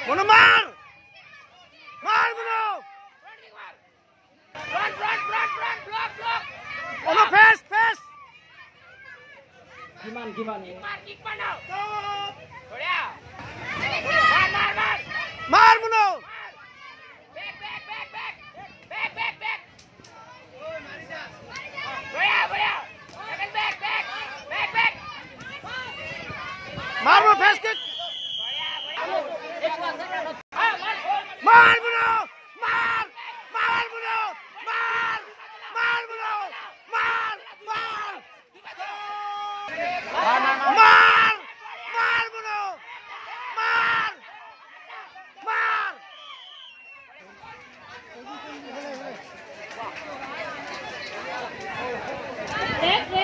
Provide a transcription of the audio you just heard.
মনো মার মার মনো মনো ফেস ফেস কিমান মার কিক মানো বড়িয়া মার মনো back বড়িয়া back মার মনো ফেস কিক মার মনো মার মার মনো মার মার মনো মার মার মার মার মনো মার মার Dead